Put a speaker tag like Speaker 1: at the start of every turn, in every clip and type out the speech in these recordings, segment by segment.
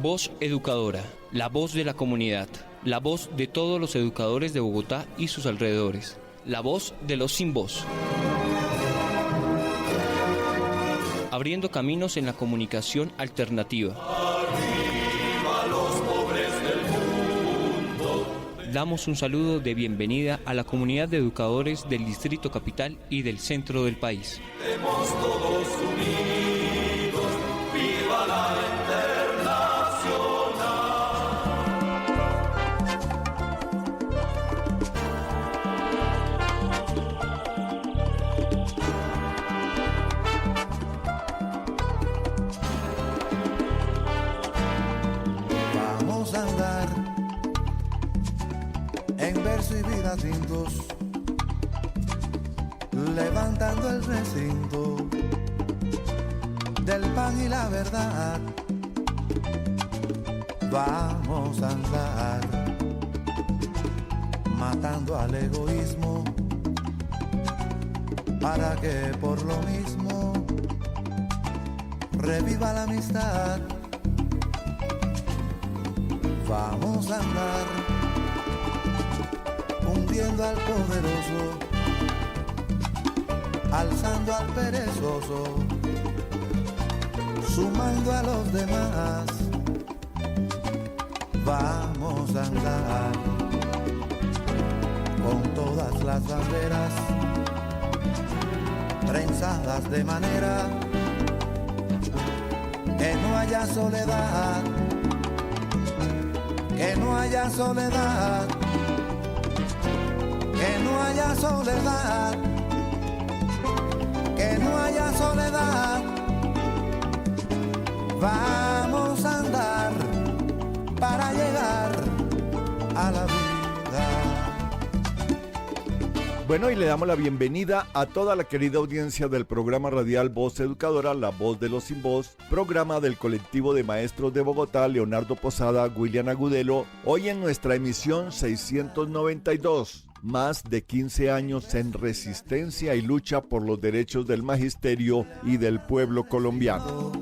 Speaker 1: Voz Educadora, la voz de la comunidad, la voz de todos los educadores de Bogotá y sus alrededores, la voz de los sin voz. Abriendo caminos en la comunicación alternativa.
Speaker 2: Arriba los pobres del mundo.
Speaker 1: Damos un saludo de bienvenida a la comunidad de educadores del Distrito Capital y del centro del país.
Speaker 2: Estemos todos unidos, viva la internacional.
Speaker 3: Vamos a andar en verso y vidas lindos, levantando el recinto del pan y la verdad. Vamos a andar matando al egoísmo para que por lo mismo reviva la amistad. Vamos a andar hundiendo al poderoso, alzando al perezoso, sumando a los demás. Vamos a andar con todas las banderas trenzadas de manera que no haya soledad, que no haya soledad, que no haya soledad, que no haya soledad. Vamos a andar para llegar a la vida.
Speaker 4: Bueno, y le damos la bienvenida a toda la querida audiencia del programa radial Voz Educadora, la voz de los sin voz, programa del colectivo de maestros de Bogotá, Leonardo Posada, William Agudelo, hoy en nuestra emisión 692. Más de 15 años en resistencia y lucha por los derechos del magisterio y del pueblo colombiano.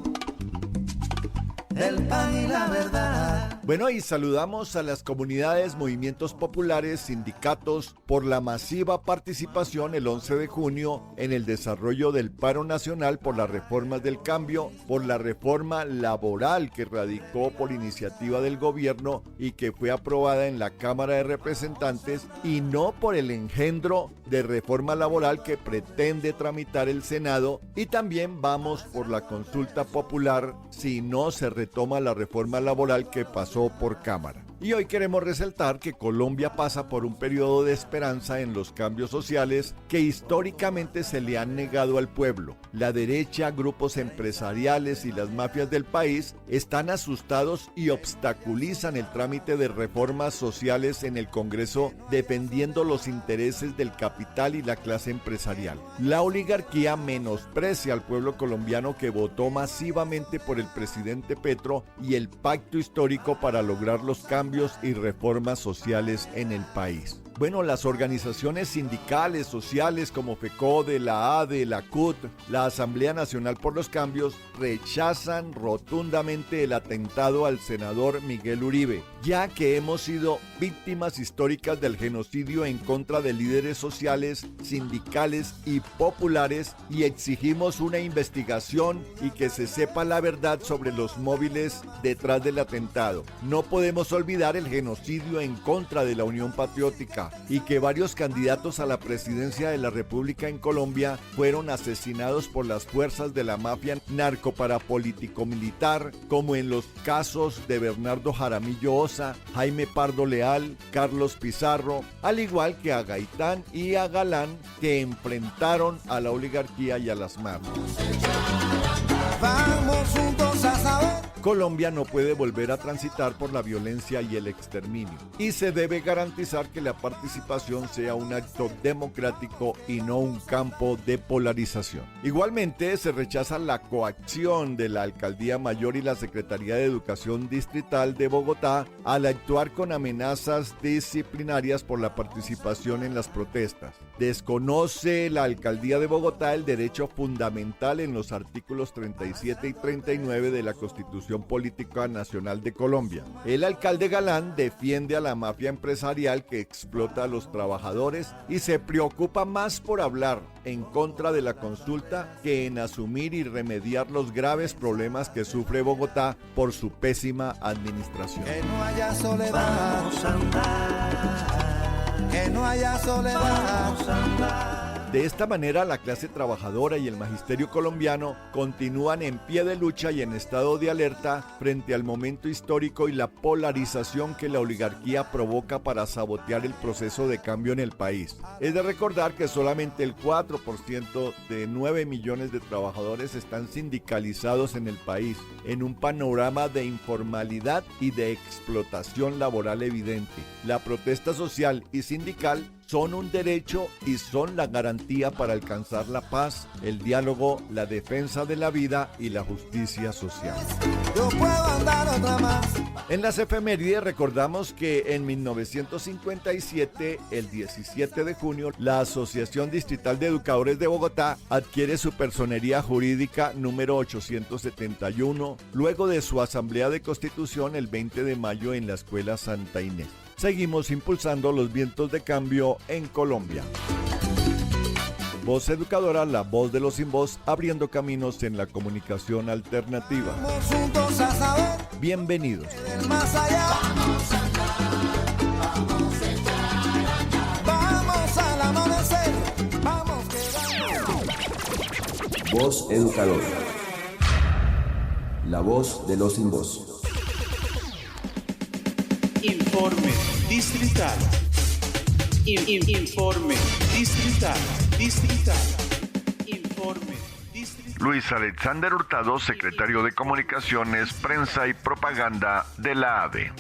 Speaker 3: El pan y la verdad.
Speaker 4: Bueno, y saludamos a las comunidades, movimientos populares, sindicatos por la masiva participación el 11 de junio en el desarrollo del paro nacional por las reformas del cambio, por la reforma laboral que radicó por iniciativa del gobierno y que fue aprobada en la Cámara de Representantes, y no por el engendro de reforma laboral que pretende tramitar el Senado, y también vamos por la consulta popular si no se retoma la reforma laboral que pasó por Cámara. Y hoy queremos resaltar que Colombia pasa por un periodo de esperanza en los cambios sociales que históricamente se le han negado al pueblo. La derecha, grupos empresariales y las mafias del país están asustados y obstaculizan el trámite de reformas sociales en el Congreso, defendiendo los intereses del capital y la clase empresarial. La oligarquía menosprecia al pueblo colombiano que votó masivamente por el presidente Petro y el pacto histórico para lograr los cambios y reformas sociales en el país. Bueno, las organizaciones sindicales, sociales como FECODE, la ADE, la CUT, la Asamblea Nacional por los Cambios, rechazan rotundamente el atentado al senador Miguel Uribe, ya que hemos sido víctimas históricas del genocidio en contra de líderes sociales, sindicales y populares, y exigimos una investigación y que se sepa la verdad sobre los móviles detrás del atentado. No podemos olvidar el genocidio en contra de la Unión Patriótica y que varios candidatos a la presidencia de la República en Colombia fueron asesinados por las fuerzas de la mafia narcoparapolítico-militar, como en los casos de Bernardo Jaramillo Osa, Jaime Pardo Leal, Carlos Pizarro, al igual que a Gaitán y a Galán, que enfrentaron a la oligarquía y a las mafias.
Speaker 3: Vamos juntos a saber.
Speaker 4: Colombia no puede volver a transitar por la violencia y el exterminio, y se debe garantizar que la participación sea un acto democrático y no un campo de polarización. Igualmente, se rechaza la coacción de la Alcaldía Mayor y la Secretaría de Educación Distrital de Bogotá al actuar con amenazas disciplinarias por la participación en las protestas. Desconoce la alcaldía de Bogotá el derecho fundamental en los artículos 37 y 39 de la Constitución Política Nacional de Colombia. El alcalde Galán defiende a la mafia empresarial que explota a los trabajadores y se preocupa más por hablar en contra de la consulta que en asumir y remediar los graves problemas que sufre Bogotá por su pésima administración.
Speaker 3: Que no haya soledad, vamos a andar. Que no haya soledad, vamos a andar.
Speaker 4: De esta manera, la clase trabajadora y el magisterio colombiano continúan en pie de lucha y en estado de alerta frente al momento histórico y la polarización que la oligarquía provoca para sabotear el proceso de cambio en el país. Es de recordar que solamente el 4% de 9 millones de trabajadores están sindicalizados en el país, en un panorama de informalidad y de explotación laboral evidente. La protesta social y sindical son un derecho y son la garantía para alcanzar la paz, el diálogo, la defensa de la vida y la justicia social.
Speaker 3: Yo puedo andar otra más.
Speaker 4: En las efemérides recordamos que en 1957, el 17 de junio, la Asociación Distrital de Educadores de Bogotá adquiere su personería jurídica número 871, luego de su asamblea de constitución el 20 de mayo en la Escuela Santa Inés. Seguimos impulsando los vientos de cambio en Colombia. Voz Educadora, la voz de los sin voz, abriendo caminos en la comunicación alternativa.
Speaker 3: Vamos juntos a saber
Speaker 4: Bienvenidos.
Speaker 3: del más allá. Vamos al amanecer. Vamos quedando.
Speaker 5: Voz Educadora. La voz de los sin voz.
Speaker 6: Informe distrital. Informe distrital. Informe distrital.
Speaker 4: Luis Alexander Hurtado, secretario de Comunicaciones, Prensa y Propaganda de la ADE.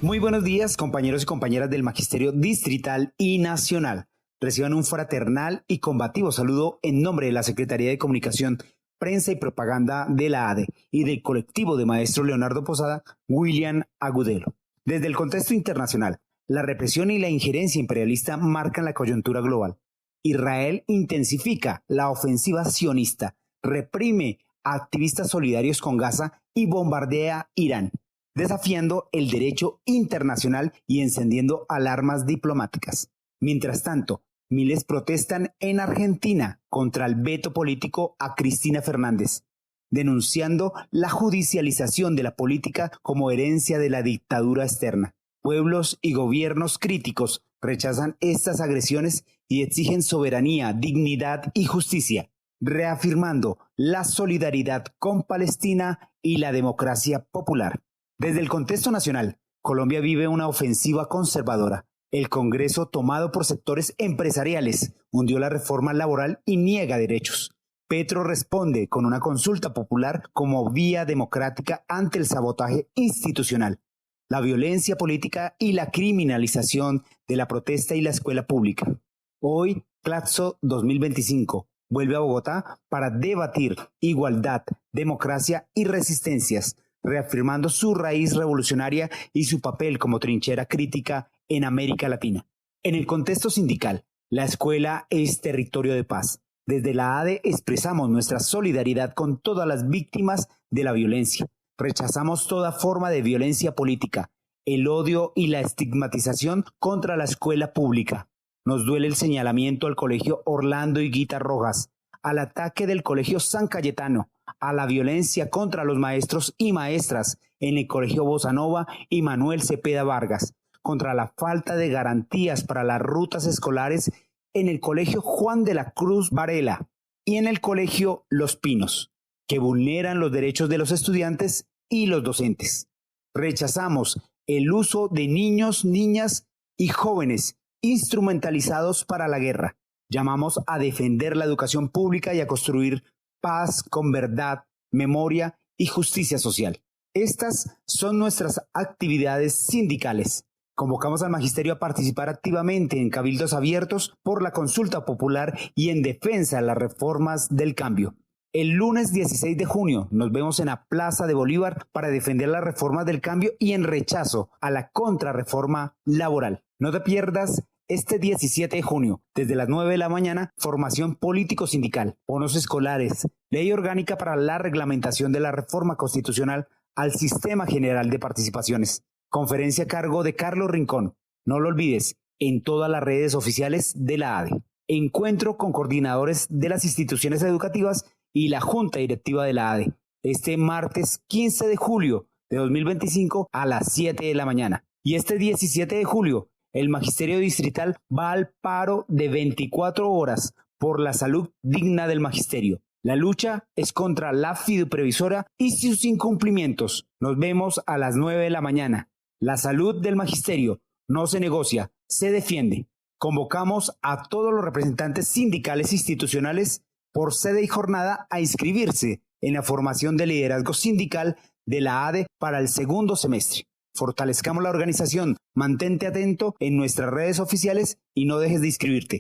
Speaker 7: Muy buenos días, compañeros y compañeras del Magisterio Distrital y Nacional. Reciban un fraternal y combativo saludo en nombre de la Secretaría de Comunicación, Prensa y Propaganda de la ADE y del colectivo de maestro Leonardo Posada, William Agudelo. Desde el contexto internacional, la represión y la injerencia imperialista marcan la coyuntura global. Israel intensifica la ofensiva sionista, reprime a activistas solidarios con Gaza y bombardea Irán, desafiando el derecho internacional y encendiendo alarmas diplomáticas. Mientras tanto, miles protestan en Argentina contra el veto político a Cristina Fernández, denunciando la judicialización de la política como herencia de la dictadura externa. Pueblos y gobiernos críticos rechazan estas agresiones y exigen soberanía, dignidad y justicia, reafirmando la solidaridad con Palestina y la democracia popular. Desde el contexto nacional, Colombia vive una ofensiva conservadora. El Congreso, tomado por sectores empresariales, hundió la reforma laboral y niega derechos. Petro responde con una consulta popular como vía democrática ante el sabotaje institucional, la violencia política y la criminalización de la protesta y la escuela pública. Hoy, Claxo 2025 vuelve a Bogotá para debatir igualdad, democracia y resistencias, reafirmando su raíz revolucionaria y su papel como trinchera crítica en América Latina. En el contexto sindical, la escuela es territorio de paz. Desde la ADE expresamos nuestra solidaridad con todas las víctimas de la violencia. Rechazamos toda forma de violencia política, el odio y la estigmatización contra la escuela pública. Nos duele el señalamiento al Colegio Orlando Higuita Rojas, al ataque del Colegio San Cayetano, a la violencia contra los maestros y maestras en el Colegio Bossa Nova y Manuel Cepeda Vargas, contra la falta de garantías para las rutas escolares en el Colegio Juan de la Cruz Varela y en el Colegio Los Pinos, que vulneran los derechos de los estudiantes y los docentes. Rechazamos el uso de niños, niñas y jóvenes instrumentalizados para la guerra. Llamamos a defender la educación pública y a construir paz con verdad, memoria y justicia social. Estas son nuestras actividades sindicales. Convocamos al magisterio a participar activamente en cabildos abiertos por la consulta popular y en defensa de las reformas del cambio. El lunes 16 de junio nos vemos en la Plaza de Bolívar para defender las reformas del cambio y en rechazo a la contrarreforma laboral. No te pierdas este 17 de junio, desde las 9 de la mañana, formación político-sindical, bonos escolares, ley orgánica para la reglamentación de la reforma constitucional al Sistema General de Participaciones. Conferencia a cargo de Carlos Rincón. No lo olvides, en todas las redes oficiales de la ADE. Encuentro con coordinadores de las instituciones educativas y la Junta Directiva de la ADE. Este martes 15 de julio de 2025 a las 7 de la mañana. Y este 17 de julio, el Magisterio Distrital va al paro de 24 horas por la salud digna del magisterio. La lucha es contra la fiduprevisora y sus incumplimientos. Nos vemos a las 9 de la mañana. La salud del magisterio no se negocia, se defiende. Convocamos a todos los representantes sindicales e institucionales por sede y jornada a inscribirse en la formación de liderazgo sindical de la ADE para el segundo semestre. Fortalezcamos la organización, mantente atento en nuestras redes oficiales y no dejes de inscribirte.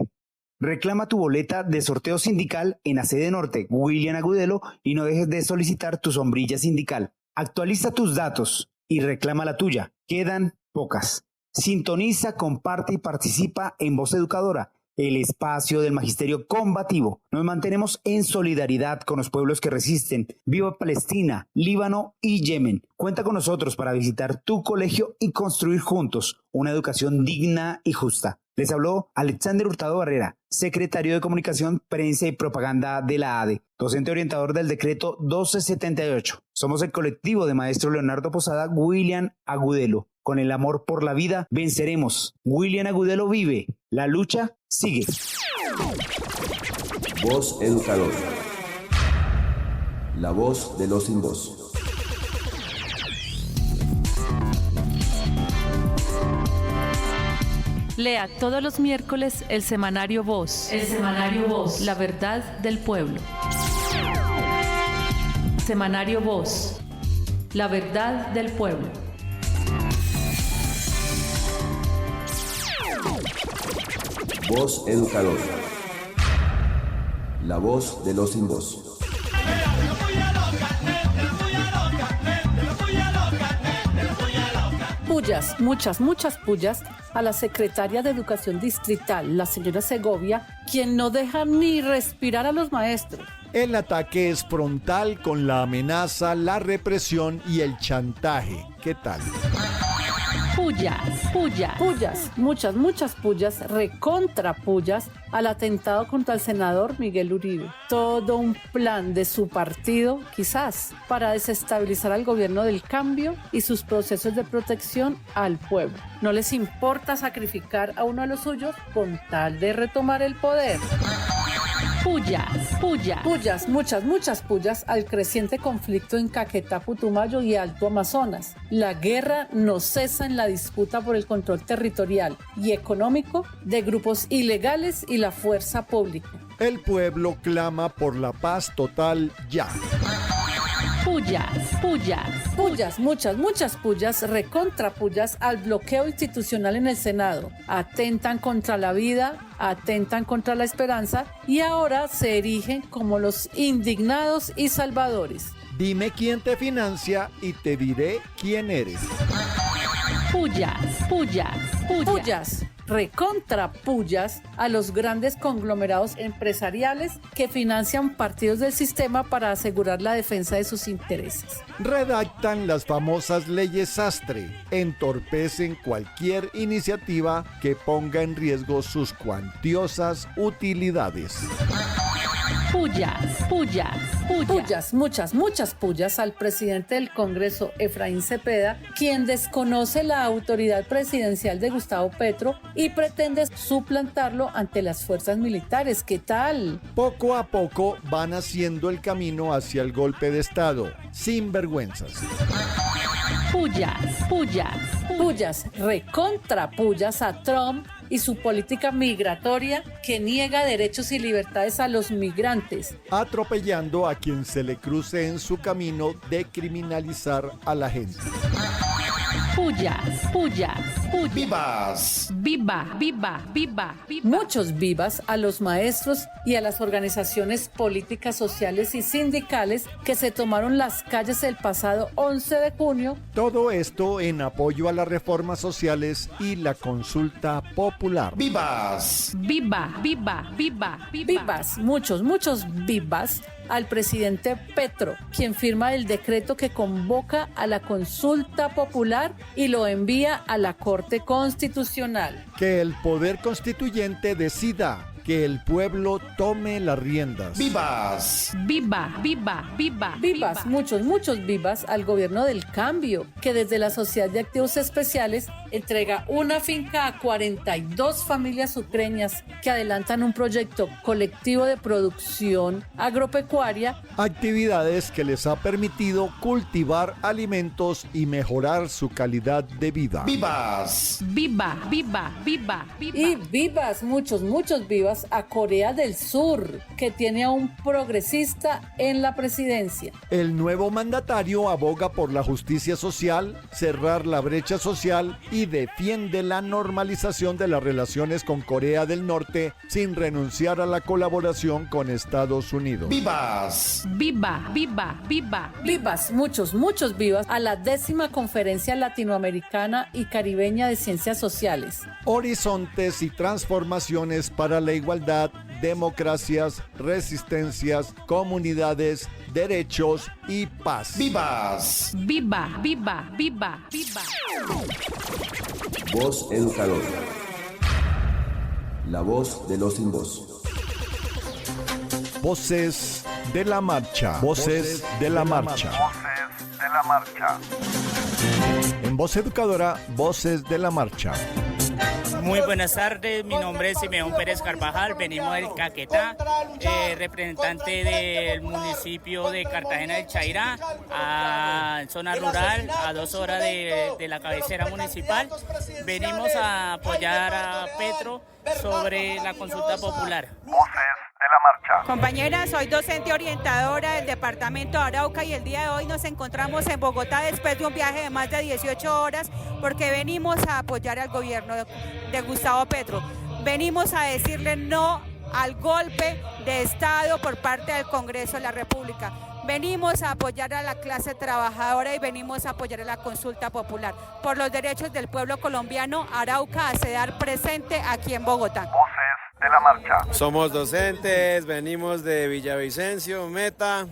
Speaker 7: Reclama tu boleta de sorteo sindical en la sede norte, William Agudelo, y no dejes de solicitar tu sombrilla sindical. Actualiza tus datos y reclama la tuya. Quedan pocas. Sintoniza, comparte y participa en Voz Educadora, el espacio del magisterio combativo. Nos mantenemos en solidaridad con los pueblos que resisten. Viva Palestina, Líbano y Yemen. Cuenta con nosotros para visitar tu colegio y construir juntos una educación digna y justa. Les habló Alexander Hurtado Barrera, secretario de Comunicación, Prensa y Propaganda de la ADE, docente orientador del decreto 1278. Somos el colectivo de maestro Leonardo Posada, William Agudelo. Con el amor por la vida venceremos. William Agudelo vive. La lucha sigue.
Speaker 5: Voz Educadora. La voz de los sin voz.
Speaker 8: Lea todos los miércoles el semanario Voz. El semanario Voz. La verdad del pueblo. Semanario Voz. La verdad del pueblo.
Speaker 5: Voz Educadora. La voz de los sin voz.
Speaker 9: Pullas, muchas pullas a la secretaria de Educación Distrital, la señora Segovia, quien no deja ni respirar a los maestros.
Speaker 4: El ataque es frontal con la amenaza, la represión y el chantaje. ¿Qué tal?
Speaker 9: Pullas, muchas pullas, recontra pullas al atentado contra el senador Miguel Uribe. Todo un plan de su partido, quizás, para desestabilizar al gobierno del cambio y sus procesos de protección al pueblo. No les importa sacrificar a uno de los suyos con tal de retomar el poder. Pullas, muchas pullas al creciente conflicto en Caquetá, Putumayo y Alto Amazonas. La guerra no cesa en la disputa por el control territorial y económico de grupos ilegales y la fuerza pública.
Speaker 4: El pueblo clama por la paz total ya.
Speaker 9: Pullas, muchas pullas, recontra pullas al bloqueo institucional en el Senado. Atentan contra la vida, atentan contra la esperanza y ahora se erigen como los indignados y salvadores.
Speaker 4: Dime quién te financia y te diré quién eres.
Speaker 9: Pullas, recontra pullas a los grandes conglomerados empresariales que financian partidos del sistema para asegurar la defensa de sus intereses.
Speaker 4: Redactan las famosas leyes sastre, entorpecen cualquier iniciativa que ponga en riesgo sus cuantiosas utilidades.
Speaker 9: Pullas, muchas pullas al presidente del Congreso, Efraín Cepeda, quien desconoce la autoridad presidencial de Gustavo Petro y pretende suplantarlo ante las fuerzas militares. ¿Qué tal?
Speaker 4: Poco a poco van haciendo el camino hacia el golpe de Estado, sin vergüenzas.
Speaker 9: Pullas, recontra pullas a Trump y su política migratoria que niega derechos y libertades a los migrantes,
Speaker 4: atropellando a quien se le cruce en su camino de criminalizar a la gente.
Speaker 8: pullas, pullas, pullas.
Speaker 7: ¡Vivas!
Speaker 8: Viva, viva, viva, viva.
Speaker 9: Muchos vivas a los maestros y a las organizaciones políticas, sociales y sindicales que se tomaron las calles el pasado 11 de junio.
Speaker 4: Todo esto en apoyo a las reformas sociales y la consulta popular.
Speaker 7: ¡Vivas!
Speaker 8: Viva, viva, viva, viva.
Speaker 9: Vivas, muchos vivas al presidente Petro, quien firma el decreto que convoca a la consulta popular y lo envía a la Corte Constitucional.
Speaker 4: Que el poder constituyente decida, que el pueblo tome las riendas.
Speaker 7: ¡Vivas!
Speaker 8: Viva, viva, viva.
Speaker 9: Vivas, muchos vivas al gobierno del cambio, que desde la Sociedad de Activos Especiales entrega una finca a 42 familias ucranias que adelantan un proyecto colectivo de producción agropecuaria.
Speaker 4: Actividades que les ha permitido cultivar alimentos y mejorar su calidad de vida.
Speaker 7: ¡Vivas!
Speaker 8: Viva, viva, viva, viva.
Speaker 9: Y vivas, muchos vivas a Corea del Sur, que tiene a un progresista en la presidencia.
Speaker 4: El nuevo mandatario aboga por la justicia social, cerrar la brecha social y defiende la normalización de las relaciones con Corea del Norte sin renunciar a la colaboración con Estados Unidos.
Speaker 7: ¡Vivas!
Speaker 8: Viva, viva, viva.
Speaker 9: Vivas, muchos vivas a la 10ª Conferencia Latinoamericana y Caribeña de Ciencias Sociales.
Speaker 4: Horizontes y transformaciones para la igualdad, democracias, resistencias, comunidades, derechos y paz.
Speaker 7: ¡Vivas!
Speaker 8: Viva, viva, viva, viva.
Speaker 5: Voz Educador. La voz de los sin voz.
Speaker 4: Voces de la marcha. Voces de la marcha.
Speaker 2: Voces de la marcha.
Speaker 4: En Voz Educadora, Voces de la Marcha.
Speaker 10: Muy buenas tardes, mi nombre es Simeón Pérez Carvajal, venimos del Caquetá, representante del municipio de Cartagena del Chairá, zona rural, a 2 horas de la cabecera municipal. Venimos a apoyar a Petro sobre la consulta popular.
Speaker 2: De la marcha.
Speaker 11: Compañera, soy docente orientadora del departamento de Arauca y el día de hoy nos encontramos en Bogotá después de un viaje de más de 18 horas porque venimos a apoyar al gobierno de Gustavo Petro. Venimos a decirle no al golpe de Estado por parte del Congreso de la República. Venimos a apoyar a la clase trabajadora y venimos a apoyar a la consulta popular. Por los derechos del pueblo colombiano, Arauca hace dar presente aquí en Bogotá.
Speaker 2: Voces de la marcha.
Speaker 12: Somos docentes, venimos de Villavicencio, Meta,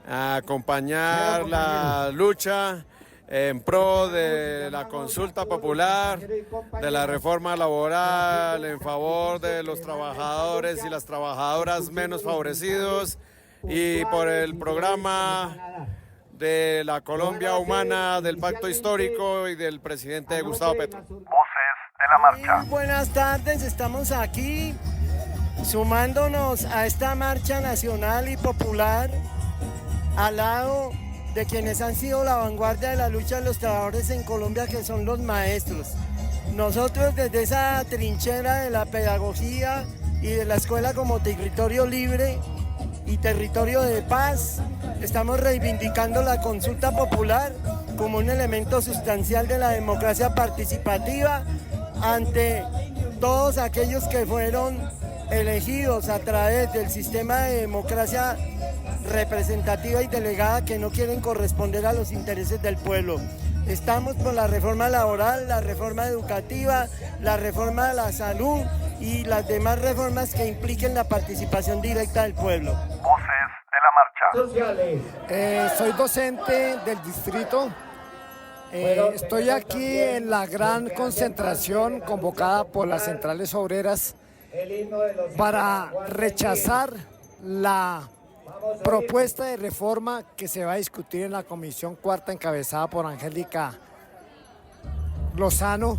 Speaker 12: a acompañar la lucha en pro de la consulta popular, de la reforma laboral, en favor de los trabajadores y las trabajadoras menos favorecidos y por el programa de la Colombia humana, del pacto histórico y del presidente Gustavo Petro.
Speaker 2: Voces de la marcha.
Speaker 13: Buenas tardes, estamos aquí sumándonos a esta marcha nacional y popular al lado de quienes han sido la vanguardia de la lucha de los trabajadores en Colombia, que son los maestros. Nosotros desde esa trinchera de la pedagogía y de la escuela como territorio libre y territorio de paz, estamos reivindicando la consulta popular como un elemento sustancial de la democracia participativa ante todos aquellos que fueron elegidos a través del sistema de democracia representativa y delegada que no quieren corresponder a los intereses del pueblo. Estamos por la reforma laboral, la reforma educativa, la reforma de la salud y las demás reformas que impliquen la participación directa del pueblo.
Speaker 2: Voces de la marcha.
Speaker 14: Soy docente del distrito. Estoy aquí en la gran concentración convocada por las centrales obreras para rechazar la propuesta de reforma que se va a discutir en la Comisión Cuarta encabezada por Angélica Lozano,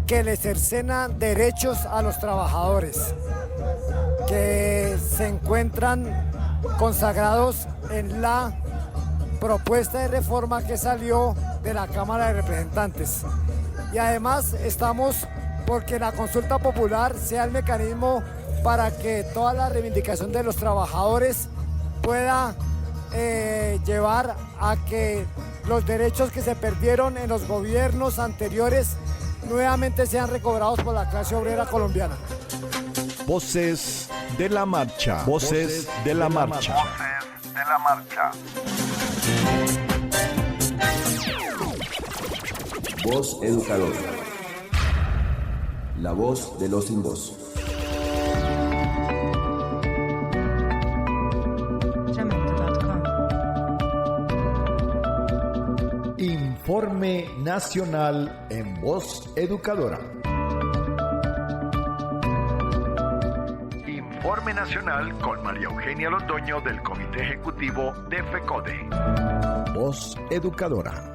Speaker 14: que le cercena derechos a los trabajadores que se encuentran consagrados en la propuesta de reforma que salió de la Cámara de Representantes. Y además estamos porque la consulta popular sea el mecanismo para que toda la reivindicación de los trabajadores pueda llevar a que los derechos que se perdieron en los gobiernos anteriores nuevamente sean recobrados por la clase obrera colombiana.
Speaker 4: Voces de la marcha. Voces de la marcha.
Speaker 2: Voces de la marcha.
Speaker 5: Voz educadora. La voz de los sin voz.
Speaker 4: Informe nacional en Voz Educadora. Informe nacional con María Eugenia Londoño del Comité Ejecutivo de FECODE. Voz Educadora.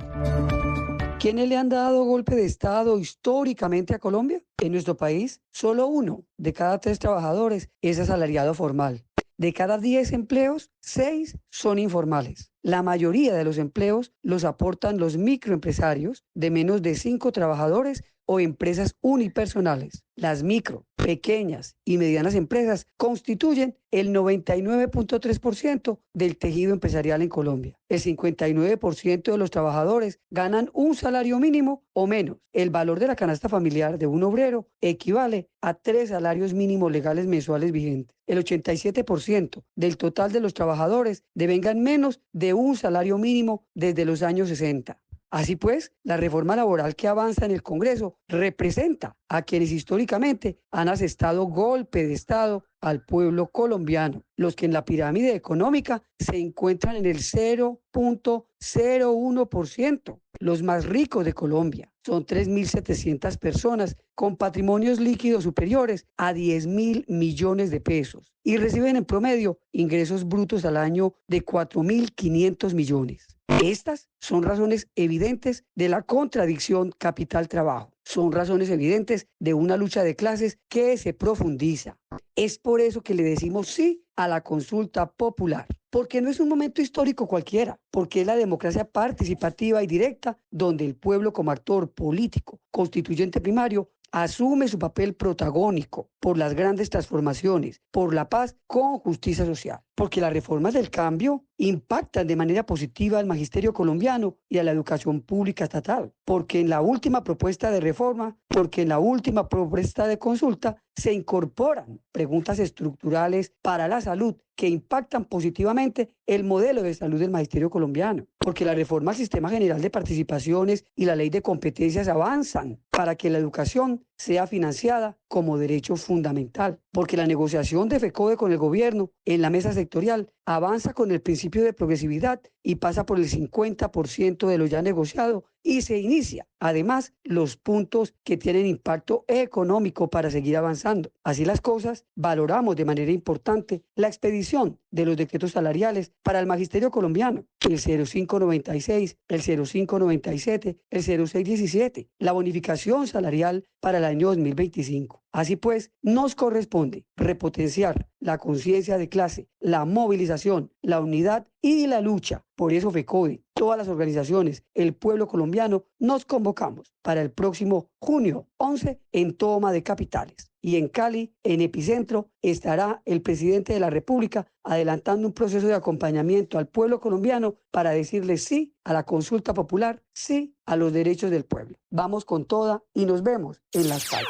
Speaker 15: ¿Quiénes le han dado golpe de Estado históricamente a Colombia? En nuestro país, solo 1 de cada 3 trabajadores es asalariado formal. De cada 10 empleos, 6 son informales. La mayoría de los empleos los aportan los microempresarios de menos de 5 trabajadores o empresas unipersonales. Las micro, pequeñas y medianas empresas constituyen el 99.3% del tejido empresarial en Colombia. El 59% de los trabajadores ganan un salario mínimo o menos. El valor de la canasta familiar de un obrero equivale a 3 salarios mínimos legales mensuales vigentes. El 87% del total de los trabajadores devengan menos de un salario mínimo desde los años 60. Así pues, la reforma laboral que avanza en el Congreso representa a quienes históricamente han asestado golpe de Estado al pueblo colombiano, los que en la pirámide económica se encuentran en el 0.01%, los más ricos de Colombia. Son 3.700 personas con patrimonios líquidos superiores a 10.000 millones de pesos y reciben en promedio ingresos brutos al año de 4.500 millones. Estas son razones evidentes de la contradicción capital-trabajo. Son razones evidentes de una lucha de clases que se profundiza. Es por eso que le decimos sí a la consulta popular, porque no es un momento histórico cualquiera, porque es la democracia participativa y directa donde el pueblo como actor político, constituyente primario, asume su papel protagónico por las grandes transformaciones, por la paz con justicia social, porque las reformas del cambio impactan de manera positiva al magisterio colombiano y a la educación pública estatal, porque en la última propuesta de reforma, porque en la última propuesta de consulta se incorporan preguntas estructurales para la salud que impactan positivamente el modelo de salud del magisterio colombiano, porque la reforma al Sistema General de Participaciones y la Ley de Competencias avanzan para que la educación sea financiada como derecho fundamental, porque la negociación de FECODE con el gobierno en la mesa sectorial avanza con el principio de progresividad y pasa por el 50% de lo ya negociado y se inicia, además, los puntos que tienen impacto económico para seguir avanzando. Así las cosas, valoramos de manera importante la expedición de los decretos salariales para el magisterio colombiano, el 0596, el 0597, el 0617, la bonificación salarial para el año 2025. Así pues, nos corresponde repotenciar la conciencia de clase, la movilización, la unidad y la lucha. Por eso FECODE, todas las organizaciones, el pueblo colombiano, nos convocamos para el próximo junio 11 en toma de capitales. Y en Cali, en Epicentro, estará el presidente de la República adelantando un proceso de acompañamiento al pueblo colombiano para decirle sí a la consulta popular, sí a los derechos del pueblo. Vamos con toda y nos vemos en las calles.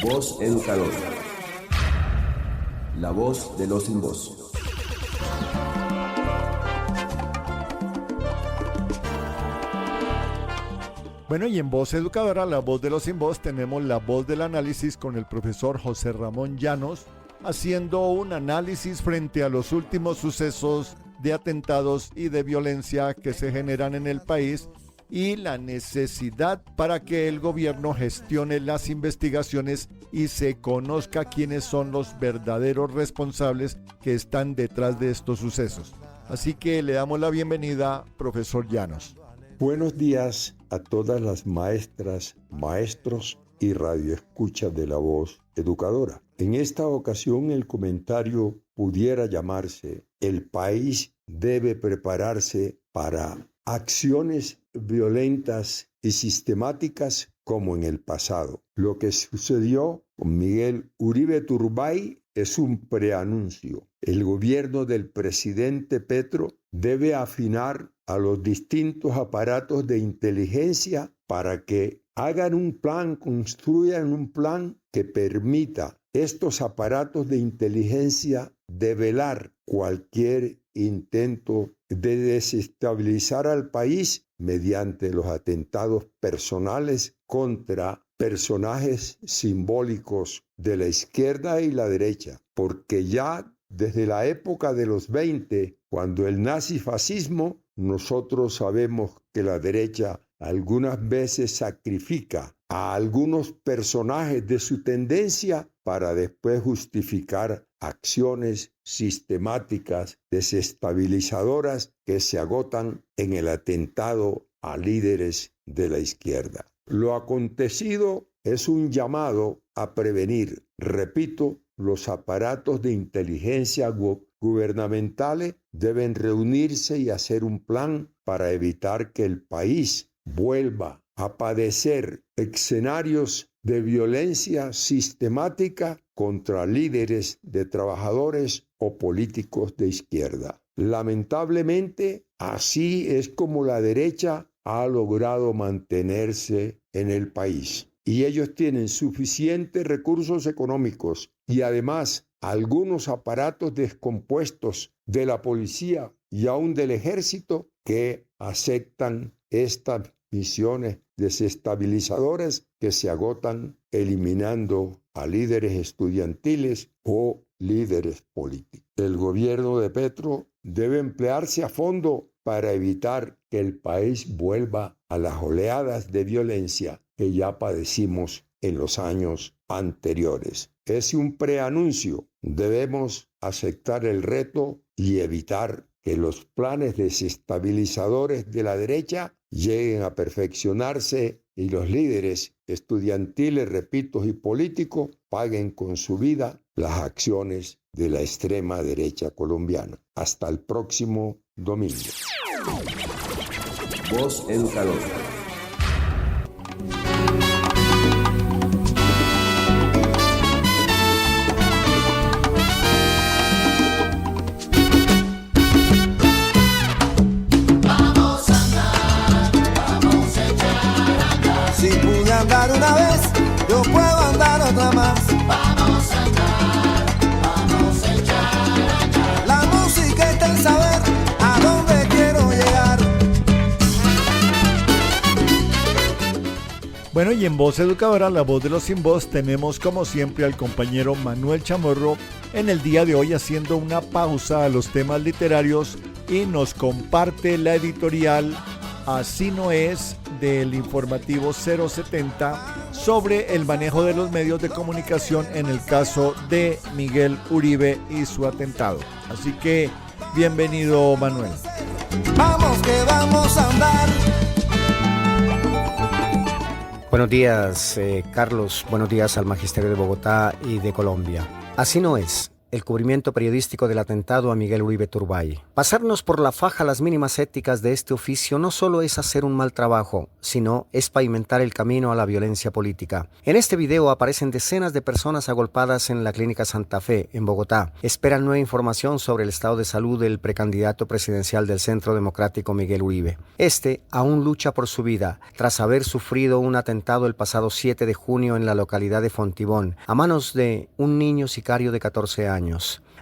Speaker 5: Voz Educadora. La voz de los sin voz.
Speaker 4: Bueno, y en Voz Educadora, la voz de los sin voz, tenemos la voz del análisis con el profesor José Ramón Llanos, haciendo un análisis frente a los últimos sucesos de atentados y de violencia que se generan en el país y la necesidad para que el gobierno gestione las investigaciones y se conozca quiénes son los verdaderos responsables que están detrás de estos sucesos. Así que le damos la bienvenida, profesor Llanos.
Speaker 16: Buenos días a todas las maestras, maestros y radioescuchas de la Voz Educadora. En esta ocasión el comentario pudiera llamarse: el país debe prepararse para acciones violentas y sistemáticas como en el pasado. Lo que sucedió con Miguel Uribe Turbay es un preanuncio. El gobierno del presidente Petro debe afinar a los distintos aparatos de inteligencia para que hagan un plan, construyan un plan que permita estos aparatos de inteligencia develar cualquier intento de desestabilizar al país mediante los atentados personales contra personajes simbólicos de la izquierda y la derecha, porque ya desde la época de los 20, cuando el nazifascismo, nosotros sabemos que la derecha algunas veces sacrifica a algunos personajes de su tendencia para después justificar acciones sistemáticas desestabilizadoras que se agotan en el atentado a líderes de la izquierda. Lo acontecido es un llamado a prevenir, repito, los aparatos de inteligencia gubernamentales deben reunirse y hacer un plan para evitar que el país vuelva a padecer escenarios de violencia sistemática contra líderes de trabajadores o políticos de izquierda. Lamentablemente, así es como la derecha ha logrado mantenerse en el país. Y ellos tienen suficientes recursos económicos y además algunos aparatos descompuestos de la policía y aún del ejército que aceptan estas misiones desestabilizadoras que se agotan eliminando a líderes estudiantiles o líderes políticos. El gobierno de Petro debe emplearse a fondo para evitar que el país vuelva a las oleadas de violencia que ya padecimos en los años anteriores. Es un preanuncio. Debemos aceptar el reto y evitar que los planes desestabilizadores de la derecha lleguen a perfeccionarse y los líderes estudiantiles, repito, y políticos paguen con su vida las acciones de la extrema derecha colombiana. Hasta el próximo domingo.
Speaker 5: Voz Educador.
Speaker 3: Si pude andar una vez, yo puedo andar otra más. Vamos a andar, vamos a echar a andar. La música está en saber a dónde quiero llegar.
Speaker 4: Bueno, y en Voz Educadora, la voz de los sin voz, tenemos como siempre al compañero Manuel Chamorro en el día de hoy haciendo una pausa a los temas literarios y nos comparte la editorial Así no es del informativo 070 sobre el manejo de los medios de comunicación en el caso de Miguel Uribe y su atentado. Así que bienvenido, Manuel.
Speaker 3: Vamos que vamos a andar.
Speaker 17: Buenos días, Carlos. Buenos días al Magisterio de Bogotá y de Colombia. Así no es. El cubrimiento periodístico del atentado a Miguel Uribe Turbay. Pasarnos por la faja las mínimas éticas de este oficio no solo es hacer un mal trabajo, sino es pavimentar el camino a la violencia política. En este video aparecen decenas de personas agolpadas en la Clínica Santa Fe, en Bogotá. Esperan nueva información sobre el estado de salud del precandidato presidencial del Centro Democrático Miguel Uribe. Este aún lucha por su vida, tras haber sufrido un atentado el pasado 7 de junio en la localidad de Fontibón, a manos de un niño sicario de 14 años.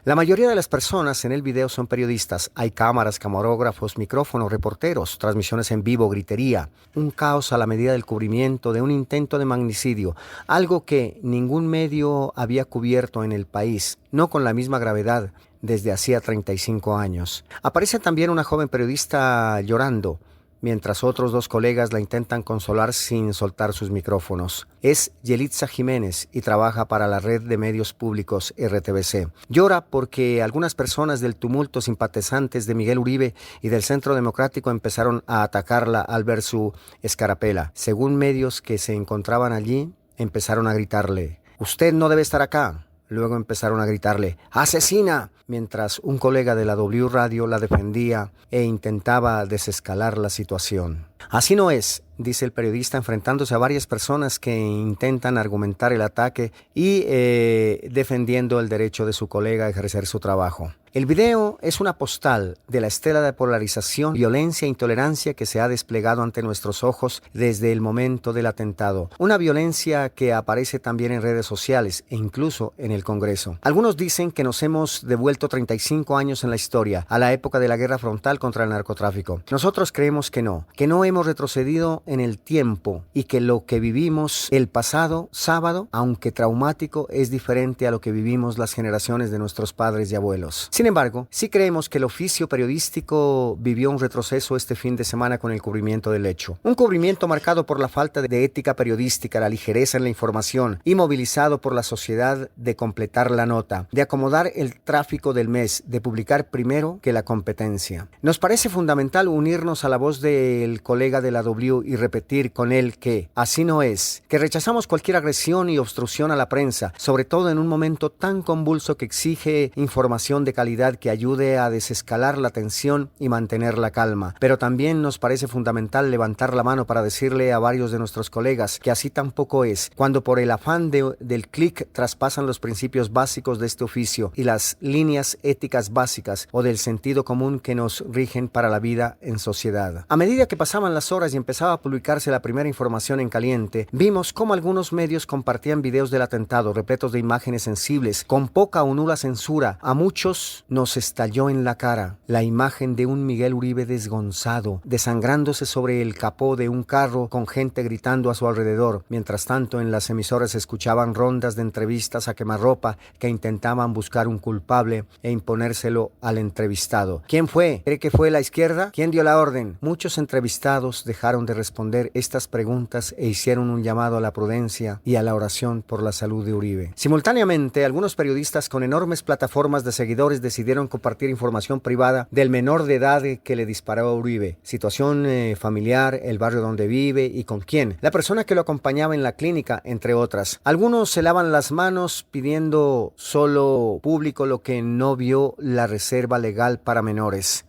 Speaker 17: La mayoría de las personas en el video son periodistas. Hay cámaras, camarógrafos, micrófonos, reporteros, transmisiones en vivo, gritería. Un caos a la medida del cubrimiento de un intento de magnicidio, algo que ningún medio había cubierto en el país, no con la misma gravedad desde hacía 35 años. Aparece también una joven periodista llorando, mientras otros dos colegas la intentan consolar sin soltar sus micrófonos. Es Yelitza Jiménez y trabaja para la red de medios públicos RTBC. Llora porque algunas personas del tumulto simpatizantes de Miguel Uribe y del Centro Democrático empezaron a atacarla al ver su escarapela. Según medios que se encontraban allí, empezaron a gritarle: «Usted no debe estar acá». Luego empezaron a gritarle «¡Asesina!», mientras un colega de la W Radio la defendía e intentaba desescalar la situación. Así no es, dice el periodista enfrentándose a varias personas que intentan argumentar el ataque y defendiendo el derecho de su colega a ejercer su trabajo. El video es una postal de la estela de polarización, violencia e intolerancia que se ha desplegado ante nuestros ojos desde el momento del atentado. Una violencia que aparece también en redes sociales e incluso en el Congreso. Algunos dicen que nos hemos devuelto 35 años en la historia, a la época de la guerra frontal contra el narcotráfico. Nosotros creemos que no hemos retrocedido en el tiempo y que lo que vivimos el pasado sábado, aunque traumático, es diferente a lo que vivimos las generaciones de nuestros padres y abuelos. Sin embargo, sí creemos que el oficio periodístico vivió un retroceso este fin de semana con el cubrimiento del hecho. Un cubrimiento marcado por la falta de ética periodística, la ligereza en la información y movilizado por la sociedad de completar la nota, de acomodar el tráfico del mes, de publicar primero que la competencia. Nos parece fundamental unirnos a la voz del colega de la W y repetir con él que así no es, que rechazamos cualquier agresión y obstrucción a la prensa, sobre todo en un momento tan convulso que exige información de calidad que ayude a desescalar la tensión y mantener la calma. Pero también nos parece fundamental levantar la mano para decirle a varios de nuestros colegas que así tampoco es, cuando por el afán del clic traspasan los principios básicos de este oficio y las líneas éticas básicas o del sentido común que nos rigen para la vida en sociedad. A medida que pasaban las horas y empezaba a publicarse la primera información en caliente, vimos cómo algunos medios compartían videos del atentado repletos de imágenes sensibles, con poca o nula censura. A muchos nos estalló en la cara la imagen de un Miguel Uribe desgonzado, desangrándose sobre el capó de un carro con gente gritando a su alrededor. Mientras tanto, en las emisoras se escuchaban rondas de entrevistas a quemarropa que intentaban buscar un culpable e imponérselo al entrevistado. ¿Quién fue? ¿Cree que fue la izquierda? ¿Quién dio la orden? Muchos entrevistados dejaron de responder estas preguntas e hicieron un llamado a la prudencia y a la oración por la salud de Uribe. Simultáneamente, algunos periodistas con enormes plataformas de seguidores decidieron compartir información privada del menor de edad que le disparó a Uribe, situación familiar, el barrio donde vive y con quién, la persona que lo acompañaba en la clínica, entre otras. Algunos se lavan las manos pidiendo solo público lo que no vio la reserva legal para menores,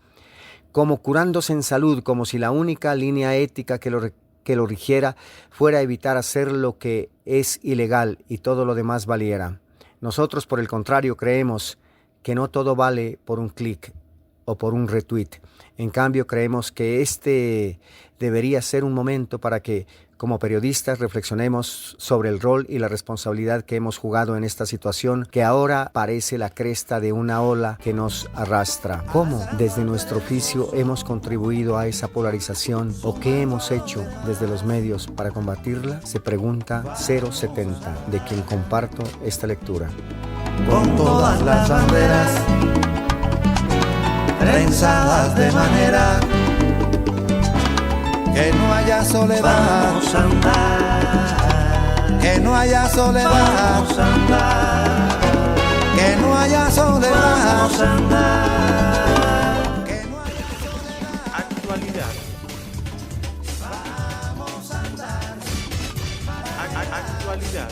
Speaker 17: como curándose en salud, como si la única línea ética que lo rigiera fuera evitar hacer lo que es ilegal y todo lo demás valiera. Nosotros, por el contrario, creemos que no todo vale por un clic o por un retweet. En cambio, creemos que este debería ser un momento para que, como periodistas, reflexionemos sobre el rol y la responsabilidad que hemos jugado en esta situación que ahora parece la cresta de una ola que nos arrastra. ¿Cómo desde nuestro oficio hemos contribuido a esa polarización o qué hemos hecho desde los medios para combatirla? Se pregunta 070, de quien comparto esta lectura.
Speaker 3: Con todas las banderas trenzadas de manera que no haya soledad. Vamos a andar. Que no haya soledad. Vamos a andar. Que no haya soledad. Vamos a andar. Que no haya soledad.
Speaker 6: Actualidad.
Speaker 3: Vamos a andar.
Speaker 6: Actualidad.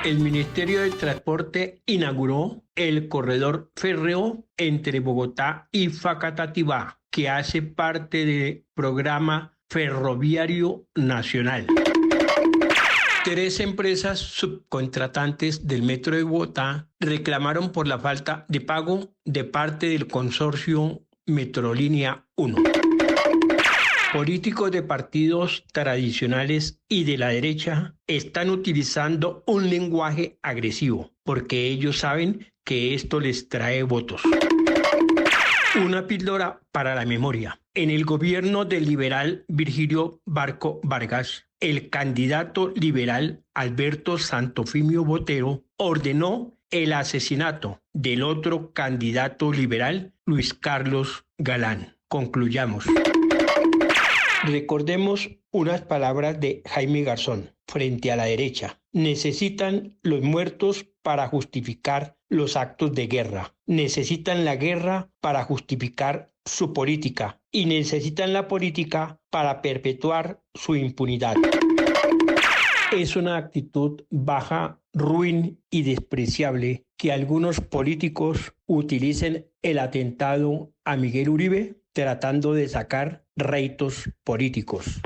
Speaker 18: El Ministerio de Transporte inauguró el corredor férreo entre Bogotá y Facatativá, que hace parte del Programa Ferroviario Nacional. 3 empresas subcontratantes del Metro de Bogotá reclamaron por la falta de pago de parte del consorcio Metrolínea 1. Políticos de partidos tradicionales y de la derecha están utilizando un lenguaje agresivo porque ellos saben que esto les trae votos. Una píldora para la memoria. En el gobierno del liberal Virgilio Barco Vargas, el candidato liberal Alberto Santofimio Botero ordenó el asesinato del otro candidato liberal, Luis Carlos Galán. Concluyamos. Recordemos unas palabras de Jaime Garzón frente a la derecha. Necesitan los muertos para justificar los actos de guerra. Necesitan la guerra para justificar su política y necesitan la política para perpetuar su impunidad. Es una actitud baja ruin y despreciable que algunos políticos utilicen el atentado a Miguel Uribe tratando de sacar réditos políticos.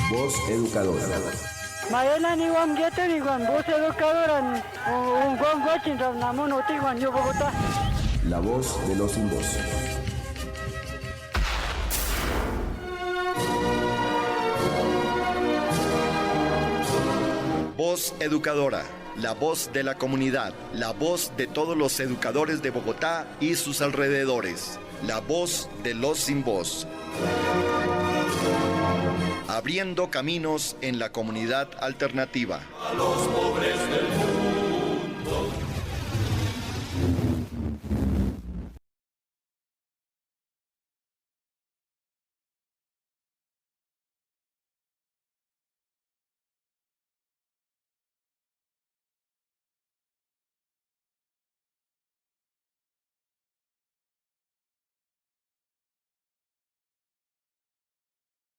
Speaker 5: Voz educadora.
Speaker 19: Maela ni wan gete ni wan voz educadora un wan guachin ramnamo no te wan yo Bogotá.
Speaker 5: La voz de los sin voz.
Speaker 4: Voz educadora, la voz de la comunidad, la voz de todos los educadores de Bogotá y sus alrededores, la voz de los sin voz. Abriendo caminos en la comunidad alternativa.
Speaker 20: A los pobres del mundo.